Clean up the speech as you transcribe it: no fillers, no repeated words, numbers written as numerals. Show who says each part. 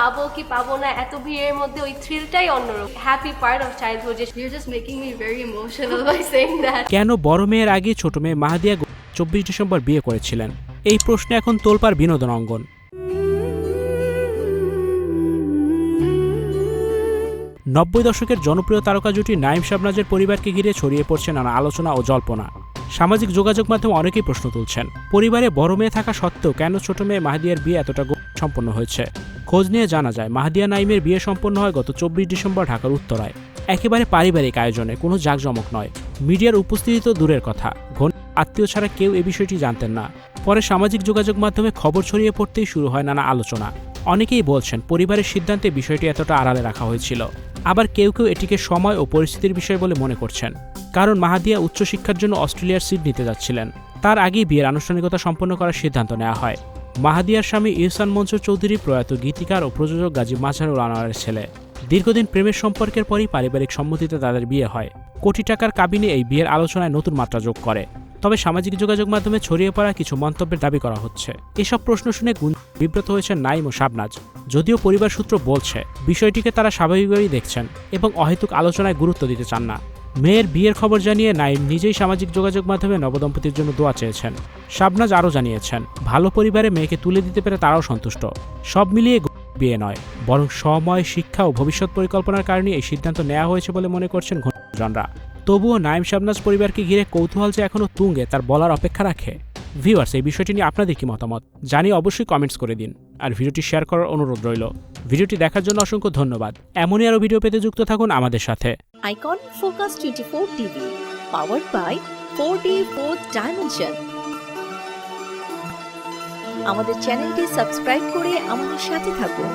Speaker 1: পাবো কি পাবো না, এত ভিড়ের মধ্যে ওই থ্রিলটাই অন্যরকম। Happy part of childhood. You're just making me very emotional by saying that.
Speaker 2: কেন বড় মেয়ের আগে ছোট মেয়ে মাহাদিয়া 24 ডিসেম্বর বিয়ে করেছিলেন? এই প্রশ্নে এখন তোলপাড় বিনোদন অঙ্গন। 90 দশকের জনপ্রিয় তারকা জুটি নাঈম শাবনাজের পরিবারকে ঘিরে ছড়িয়ে পড়ছে নানা আলোচনা ও জল্পনা। সামাজিক যোগাযোগ মাধ্যমে অনেকেই প্রশ্ন তুলছেন, পরিবারে বড় মেয়ে থাকা সত্ত্বেও কেন ছোট মেয়ে মাহাদিয়ার বিয়ে এতটা সম্পন্ন হয়েছে। খোঁজ নিয়ে জানা যায়, মাহাদিয়া নাঈমের বিয়ে সম্পন্ন হয় গত 24 ডিসেম্বর ঢাকার উত্তরায়। একেবারে পারিবারিক আয়োজনে, কোনো জাঁকজমক নয়। মিডিয়ার উপস্থিতি তো দূরের কথা, আত্মীয় ছাড়া কেউ এ বিষয়টি জানতেন না। পরে সামাজিক যোগাযোগ মাধ্যমে খবর ছড়িয়ে পড়তেই শুরু হয় নানা আলোচনা। অনেকেই বলছেন পরিবারের সিদ্ধান্তে বিষয়টি এতটা আড়ালে রাখা হয়েছিল। আবার কেউ কেউ এটিকে সময় ও পরিস্থিতির বিষয় বলে মনে করছেন, কারণ মাহাদিয়া উচ্চশিক্ষার জন্য অস্ট্রেলিয়ার সিডনিতে যাচ্ছিলেন। তার আগেই বিয়ের আনুষ্ঠানিকতা সম্পন্ন করার সিদ্ধান্ত নেওয়া হয়। মাহাদিয়ার স্বামী ইহসান মনসুর চৌধুরী প্রয়াত গীতিকার ও প্রযোজক গাজী মাজহারুল আনোয়ারের ছেলে। দীর্ঘদিন প্রেমের সম্পর্কের পরই পারিবারিক সম্মতিতে তাদের বিয়ে হয়। কোটি টাকার কাবিনে এই বিয়ের আলোচনায় নতুন মাত্রা যোগ করে। তবে সামাজিক যোগাযোগ মাধ্যমে ছড়িয়ে পড়া কিছু মন্তব্যের দাবি করা হচ্ছে। এসব প্রশ্ন শুনে বিব্রত হয়েছেন নাঈম ও শাবনাজ। যদিও পরিবার সূত্র বলছে বিষয়টিকে তারা স্বাভাবিকভাবেই দেখছেন এবং অহেতুক আলোচনায় গুরুত্ব দিতে চান না। মেয়ের বিয়ের খবর জানিয়ে নাঈম নিজেই সামাজিক যোগাযোগ মাধ্যমে নবদম্পতির জন্য দোয়া চেয়েছেন। শাবনাজ আরও জানিয়েছেন, ভালো পরিবারে মেয়েকে তুলে দিতে পেরে তারাও সন্তুষ্ট। সব মিলিয়ে বিয়ে নয়, বরং সময়, শিক্ষা ও ভবিষ্যৎ পরিকল্পনার কারণে এই সিদ্ধান্ত নেওয়া হয়েছে বলে মনে করছেন ঘনিষ্ঠজনরা। তবুও নাঈম শাবনাজ পরিবারকে ঘিরে কৌতূহল যে এখনও তুঙ্গে, তার বলার অপেক্ষা রাখে। ভিউয়ার্স, এই বিষয়টি নিয়ে আপনাদের কি মতামত জানিয়ে অবশ্যই কমেন্টস করে দিন, আর ভিডিওটি শেয়ার করার অনুরোধ রইল। ভিডিওটি দেখার জন্য অসংখ্য ধন্যবাদ। এমনই আরও ভিডিও পেতে যুক্ত থাকুন আমাদের সাথে।
Speaker 3: Icon focus 24 TV, powered by 4D Fourth Dimension। আমাদের চ্যানেলটি সাবস্ক্রাইব করে আমাদের সাথে থাকুন।